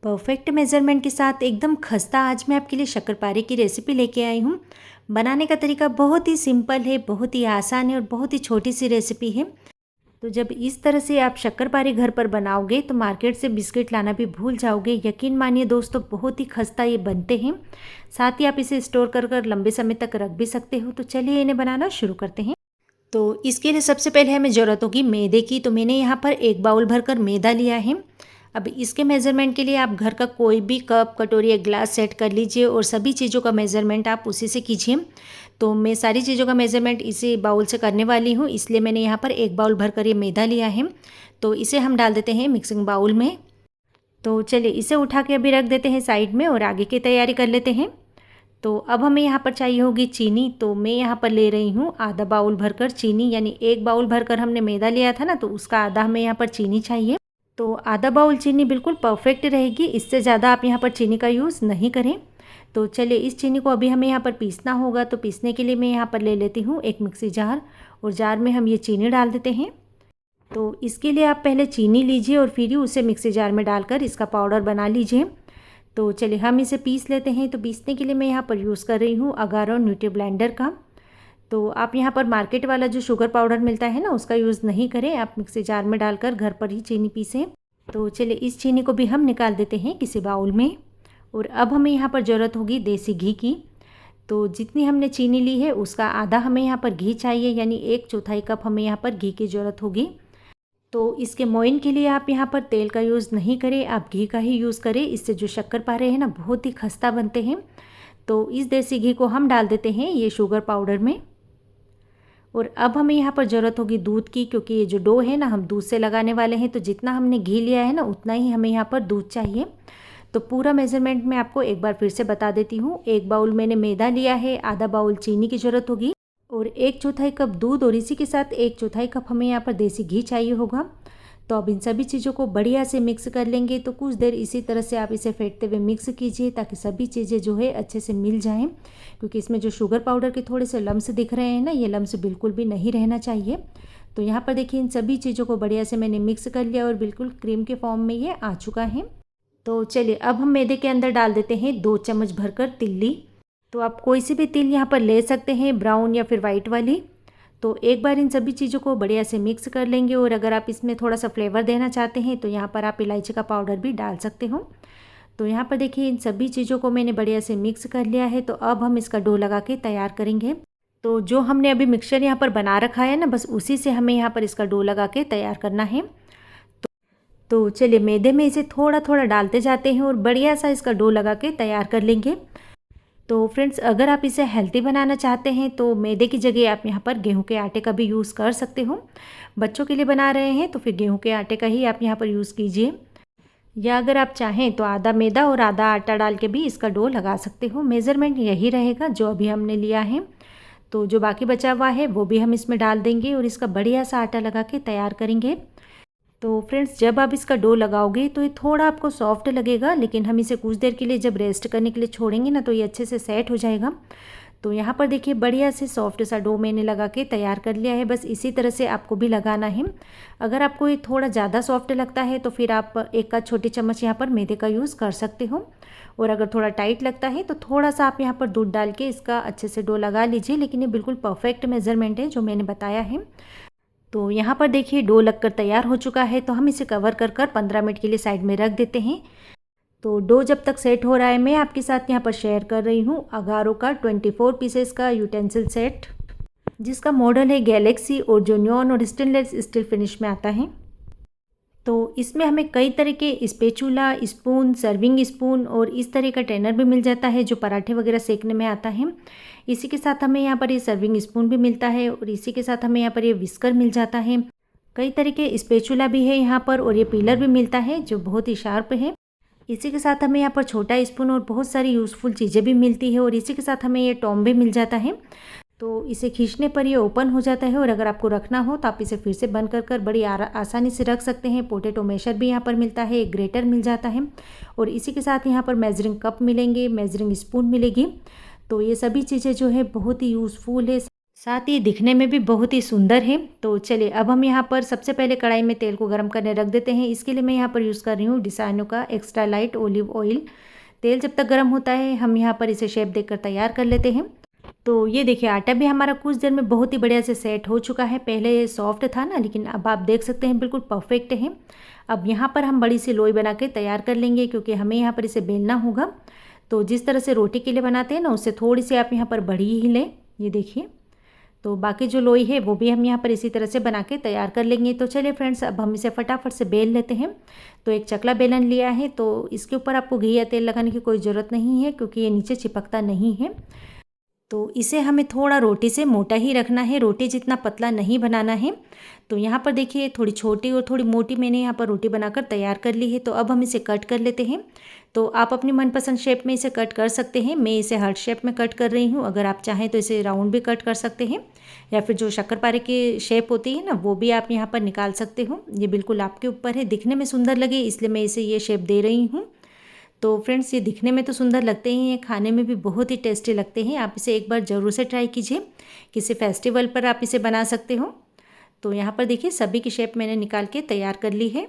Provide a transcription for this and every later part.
Perfect measurement के साथ एकदम खस्ता आज मैं आपके लिए शक्करपारे की रेसिपी लेके आई हूँ। बनाने का तरीका बहुत ही सिंपल है, बहुत ही आसान है और बहुत ही छोटी सी रेसिपी है। तो जब इस तरह से आप शक्करपारे घर पर बनाओगे तो मार्केट से बिस्किट लाना भी भूल जाओगे। यकीन मानिए दोस्तों, बहुत ही खस्ता ये बनते हैं। साथ ही आप इसे स्टोर कर कर लंबे समय तक रख भी सकते हो। तो चलिए इन्हें बनाना शुरू करते हैं। तो इसके लिए सबसे पहले हमें ज़रूरत होगी मैदे की। तो मैंने यहाँ पर 1 बाउल भरकर मैदा लिया है। अब इसके मेज़रमेंट के लिए आप घर का कोई भी कप, कटोरी या ग्लास सेट कर लीजिए और सभी चीज़ों का मेज़रमेंट आप उसी से कीजिए। तो मैं सारी चीज़ों का मेज़रमेंट इसी बाउल से करने वाली हूँ, इसलिए मैंने यहाँ पर 1 बाउल भरकर ये मैदा लिया है। तो इसे हम डाल देते हैं मिक्सिंग बाउल में। तो चलिए इसे उठा के अभी रख देते हैं साइड में और आगे की तैयारी कर लेते हैं। तो अब हमें यहाँ पर चाहिए होगी चीनी। तो मैं यहाँ पर ले रही हूँ आधा बाउल भरकर चीनी, यानी 1 बाउल भरकर हमने मैदा लिया था ना, तो उसका आधा हमें यहाँ पर चीनी चाहिए। तो आधा बाउल चीनी बिल्कुल परफेक्ट रहेगी, इससे ज़्यादा आप यहाँ पर चीनी का यूज़ नहीं करें। तो चलिए इस चीनी को अभी हमें यहाँ पर पीसना होगा। तो पीसने के लिए मैं यहाँ पर ले लेती हूँ एक मिक्सी जार और जार में हम ये चीनी डाल देते हैं। तो इसके लिए आप पहले चीनी लीजिए और फिर ही उसे मिक्सी जार में डालकर इसका पाउडर बना लीजिए। तो चलिए हम इसे पीस लेते हैं। तो पीसने के लिए मैं यहाँ पर यूज़ कर रही हूँ अगारो न्यूट्री ब्लेंडर का। तो आप यहाँ पर मार्केट वाला जो शुगर पाउडर मिलता है ना, उसका यूज़ नहीं करें, आप मिक्सी जार में डालकर घर पर ही चीनी पीसें। तो चलिए इस चीनी को भी हम निकाल देते हैं किसी बाउल में। और अब हमें यहाँ पर ज़रूरत होगी देसी घी की। तो जितनी हमने चीनी ली है उसका आधा हमें यहाँ पर घी चाहिए, यानी 1/4 कप हमें यहाँ पर घी की ज़रूरत होगी। तो इसके मोइन के लिए आप यहाँ पर तेल का यूज़ नहीं करें, आप घी का ही यूज़ करें। इससे जो शक्करपारे हैं ना, बहुत ही खस्ता बनते हैं। तो इस देसी घी को हम डाल देते हैं ये शुगर पाउडर में। और अब हमें यहाँ पर ज़रूरत होगी दूध की, क्योंकि ये जो डो है ना, हम दूध से लगाने वाले हैं। तो जितना हमने घी लिया है ना, उतना ही हमें यहाँ पर दूध चाहिए। तो पूरा मेज़रमेंट मैं आपको एक बार फिर से बता देती हूँ। 1 बाउल मैंने मैदा लिया है, आधा बाउल चीनी की ज़रूरत होगी और 1/4 कप दूध, और इसी के साथ 1/4 कप हमें यहाँ पर देसी घी चाहिए होगा। तो अब इन सभी चीज़ों को बढ़िया से मिक्स कर लेंगे। तो कुछ देर इसी तरह से आप इसे फेंटते हुए मिक्स कीजिए, ताकि सभी चीज़ें जो है अच्छे से मिल जाएं। क्योंकि इसमें जो शुगर पाउडर के थोड़े से लम्स दिख रहे हैं ना, ये लम्स बिल्कुल भी नहीं रहना चाहिए। तो यहाँ पर देखिए इन सभी चीज़ों को बढ़िया से मैंने मिक्स कर लिया और बिल्कुल क्रीम के फॉर्म में ये आ चुका है। तो चलिए अब हम मैदे के अंदर डाल देते हैं 2 चम्मच भरकर तिल्ली। तो आप कोई सी भी तिल यहाँ पर ले सकते हैं, ब्राउन या फिर वाइट वाली। तो एक बार इन सभी चीज़ों को बढ़िया से मिक्स कर लेंगे। और अगर आप इसमें थोड़ा सा फ्लेवर देना चाहते हैं तो यहाँ पर आप इलायची का पाउडर भी डाल सकते हो। तो यहाँ पर देखिए इन सभी चीज़ों को मैंने बढ़िया से मिक्स कर लिया है। तो अब हम इसका डो लगा के तैयार करेंगे। तो जो हमने अभी मिक्सचर यहाँ पर बना रखा है ना, बस उसी से हमें यहाँ पर इसका डो लगा के तैयार करना है। तो चलिए मैदे में इसे थोड़ा थोड़ा डालते जाते हैं और बढ़िया सा इसका डो लगा के तैयार कर लेंगे। तो फ्रेंड्स, अगर आप इसे हेल्दी बनाना चाहते हैं तो मैदे की जगह आप यहाँ पर गेहूं के आटे का भी यूज़ कर सकते हो। बच्चों के लिए बना रहे हैं तो फिर गेहूं के आटे का ही आप यहाँ पर यूज़ कीजिए, या अगर आप चाहें तो आधा मैदा और आधा आटा डाल के भी इसका डो लगा सकते हो। मेज़रमेंट यही रहेगा जो अभी हमने लिया है। तो जो बाकी बचा हुआ है वो भी हम इसमें डाल देंगे और इसका बढ़िया सा आटा लगा के तैयार करेंगे। तो फ्रेंड्स, जब आप इसका डो लगाओगे तो ये थोड़ा आपको सॉफ्ट लगेगा, लेकिन हम इसे कुछ देर के लिए जब रेस्ट करने के लिए छोड़ेंगे ना, तो ये अच्छे से सेट हो जाएगा। तो यहाँ पर देखिए बढ़िया से सॉफ्ट सा डो मैंने लगा के तैयार कर लिया है। बस इसी तरह से आपको भी लगाना है। अगर आपको ये थोड़ा ज़्यादा सॉफ्ट लगता है तो फिर आप 1 छोटी चम्मच यहाँ पर मैदे का यूज़ कर सकते हो। और अगर थोड़ा टाइट लगता है तो थोड़ा सा आप यहाँ पर दूध डाल के इसका अच्छे से डो लगा लीजिए। लेकिन ये बिल्कुल परफेक्ट मेज़रमेंट है जो मैंने बताया है। तो यहाँ पर देखिए डो लगकर तैयार हो चुका है। तो हम इसे कवर कर कर 15 मिनट के लिए साइड में रख देते हैं। तो डो जब तक सेट हो रहा है, मैं आपके साथ यहाँ पर शेयर कर रही हूँ अगारो का 24 पीसेस का यूटेंसिल सेट, जिसका मॉडल है गैलेक्सी और जो न्योन और स्टेनलेस स्टील फिनिश में आता है। तो इसमें हमें कई तरह के स्पेचुला, स्पून, सर्विंग स्पून और इस तरह का ट्रेनर भी मिल जाता है जो पराठे वगैरह सेकने में आता है। इसी के साथ हमें यहाँ पर ये सर्विंग स्पून भी मिलता है और इसी के साथ हमें यहाँ पर ये विस्कर मिल जाता है। कई तरह के स्पेचुला भी है यहाँ पर और ये पीलर भी मिलता है जो बहुत ही शार्प है। इसी के साथ हमें यहाँ पर छोटा स्पून और बहुत सारी यूज़फुल चीज़ें भी मिलती है और इसी के साथ हमें ये टॉम भी मिल जाता है। तो इसे खींचने पर ये ओपन हो जाता है और अगर आपको रखना हो तो आप इसे फिर से बंद कर बड़ी आसानी से रख सकते हैं। पोटैटो मैशर भी यहाँ पर मिलता है, एक ग्रेटर मिल जाता है और इसी के साथ यहाँ पर मेजरिंग कप मिलेंगे, मेजरिंग स्पून मिलेगी। तो ये सभी चीज़ें जो है बहुत ही यूज़फुल है। साथ ही दिखने में भी बहुत ही सुंदर है। तो चलिए अब हम यहाँ पर सबसे पहले कढ़ाई में तेल को गर्म करने रख देते हैं। इसके लिए मैं यहाँ पर यूज़ कर रही हूँ डिसाइनो का एक्स्ट्रा लाइट ऑलिव ऑयल। तेल जब तक गर्म होता है हम यहाँ पर इसे शेप देकर तैयार कर लेते हैं। तो ये देखिए आटा भी हमारा कुछ देर में बहुत ही बढ़िया से सेट हो चुका है। पहले सॉफ्ट था ना, लेकिन अब आप देख सकते हैं बिल्कुल परफेक्ट है। अब यहाँ पर हम बड़ी सी लोई बना के तैयार कर लेंगे, क्योंकि हमें यहाँ पर इसे बेलना होगा। तो जिस तरह से रोटी के लिए बनाते हैं ना, उससे थोड़ी सी आप यहाँ पर बड़ी ही लें। ये देखिए, तो बाकी जो लोई है वो भी हम यहाँ पर इसी तरह से बना के तैयार कर लेंगे। तो चलिए फ्रेंड्स, अब हम इसे फटाफट से बेल लेते हैं। तो एक चकला बेलन लिया है, तो इसके ऊपर आपको घी या तेल लगाने की कोई ज़रूरत नहीं है, क्योंकि ये नीचे चिपकता नहीं है। तो इसे हमें थोड़ा रोटी से मोटा ही रखना है, रोटी जितना पतला नहीं बनाना है। तो यहाँ पर देखिए थोड़ी छोटी और थोड़ी मोटी मैंने यहाँ पर रोटी बनाकर तैयार कर ली है। तो अब हम इसे कट कर लेते हैं। तो आप अपनी मनपसंद शेप में इसे कट कर सकते हैं। मैं इसे हार्ट शेप में कट कर रही हूँ। अगर आप चाहें तो इसे राउंड भी कट कर सकते हैं, या फिर जो शक्करपारे की शेप होती है ना, वो भी आप यहाँ पर निकाल सकते हो। ये बिल्कुल आपके ऊपर है, दिखने में सुंदर लगे इसलिए मैं इसे ये शेप दे रही हूँ। तो फ्रेंड्स, ये दिखने में तो सुंदर लगते ही हैं, खाने में भी बहुत ही टेस्टी लगते हैं। आप इसे एक बार ज़रूर से ट्राई कीजिए। किसी फेस्टिवल पर आप इसे बना सकते हो। तो यहाँ पर देखिए सभी की शेप मैंने निकाल के तैयार कर ली है।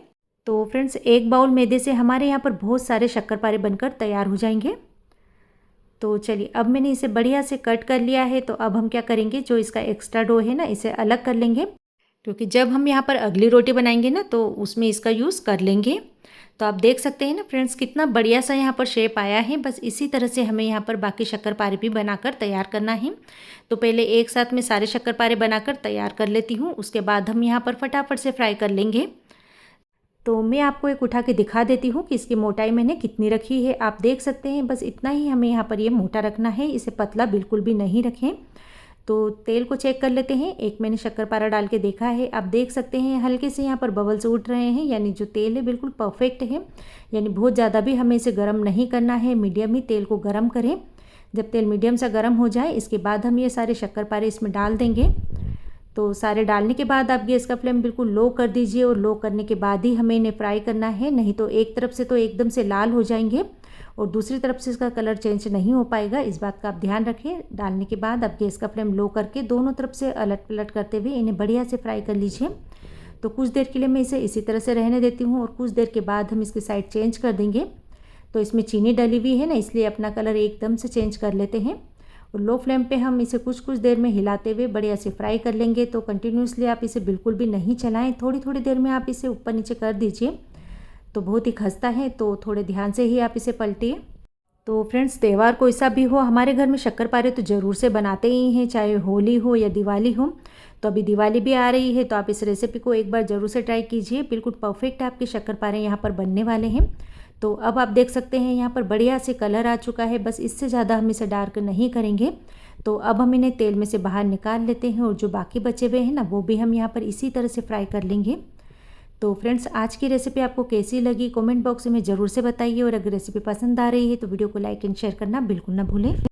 तो फ्रेंड्स, एक बाउल मैदे से हमारे यहाँ पर बहुत सारे शक्करपारे बनकर तैयार हो जाएंगे। तो चलिए अब मैंने इसे बढ़िया से कट कर लिया है। तो अब हम क्या करेंगे, जो इसका एक्स्ट्रा डो है ना, इसे अलग कर लेंगे, क्योंकि जब हम यहाँ पर अगली रोटी बनाएंगे ना, तो उसमें इसका यूज़ कर लेंगे। तो आप देख सकते हैं ना फ्रेंड्स, कितना बढ़िया सा यहाँ पर शेप आया है। बस इसी तरह से हमें यहाँ पर बाकी शक्करपारे भी बनाकर तैयार करना है। तो पहले एक साथ में सारे शक्करपारे बनाकर तैयार कर लेती हूँ, उसके बाद हम यहाँ पर फटाफट से फ्राई कर लेंगे। तो मैं आपको एक उठा के दिखा देती हूँ कि इसकी मोटाई मैंने कितनी रखी है। आप देख सकते हैं बस इतना ही हमें यहाँ पर ये मोटा रखना है, इसे पतला बिल्कुल भी नहीं रखें। तो तेल को चेक कर लेते हैं। एक मैंने शक्करपारा डाल के देखा है, आप देख सकते हैं हल्के से यहाँ पर बबल्स उठ रहे हैं, यानी जो तेल है बिल्कुल परफेक्ट है। यानी बहुत ज़्यादा भी हमें इसे गर्म नहीं करना है, मीडियम ही तेल को गर्म करें। जब तेल मीडियम सा गर्म हो जाए, इसके बाद हम ये सारे शक्करपारे इसमें डाल देंगे। तो सारे डालने के बाद आप गैस का फ्लेम बिल्कुल लो कर दीजिए, और लो करने के बाद ही हमें इन्हें फ्राई करना है, नहीं तो एक तरफ से तो एकदम से लाल हो जाएंगे और दूसरी तरफ से इसका कलर चेंज नहीं हो पाएगा। इस बात का आप ध्यान रखें। डालने के बाद आप गैस का फ्लेम लो करके दोनों तरफ से अलट पलट करते हुए इन्हें बढ़िया से फ्राई कर लीजिए। तो कुछ देर के लिए मैं इसे इसी तरह से रहने देती हूँ, और कुछ देर के बाद हम इसकी साइड चेंज कर देंगे। तो इसमें चीनी डली हुई है ना, इसलिए अपना कलर एकदम से चेंज कर लेते हैं। और लो फ्लेम पे हम इसे कुछ कुछ देर में हिलाते हुए बढ़िया से फ्राई कर लेंगे। तो कंटिन्यूसली आप इसे बिल्कुल भी नहीं चलाएं, थोड़ी थोड़ी देर में आप इसे ऊपर नीचे कर दीजिए। तो बहुत ही खस्ता है, तो थोड़े ध्यान से ही आप इसे पलटिए। तो फ्रेंड्स, त्यौहार कोई सा भी हो, हमारे घर में शक्करपारे तो ज़रूर से बनाते ही हैं, चाहे होली हो या दिवाली हो। तो अभी दिवाली भी आ रही है, तो आप इस रेसिपी को एक बार ज़रूर से ट्राई कीजिए। बिल्कुल परफेक्ट आपके शक्करपारे यहाँ पर बनने वाले हैं। तो अब आप देख सकते हैं यहाँ पर बढ़िया से कलर आ चुका है, बस इससे ज़्यादा हम इसे डार्क नहीं करेंगे। तो अब हम इन्हें तेल में से बाहर निकाल लेते हैं, और जो बाकी बचे हुए हैं ना, वो भी हम यहाँ पर इसी तरह से फ्राई कर लेंगे। तो फ्रेंड्स, आज की रेसिपी आपको कैसी लगी कमेंट बॉक्स में ज़रूर से बताइए, और अगर रेसिपी पसंद आ रही है तो वीडियो को लाइक एंड शेयर करना बिल्कुल ना भूलें।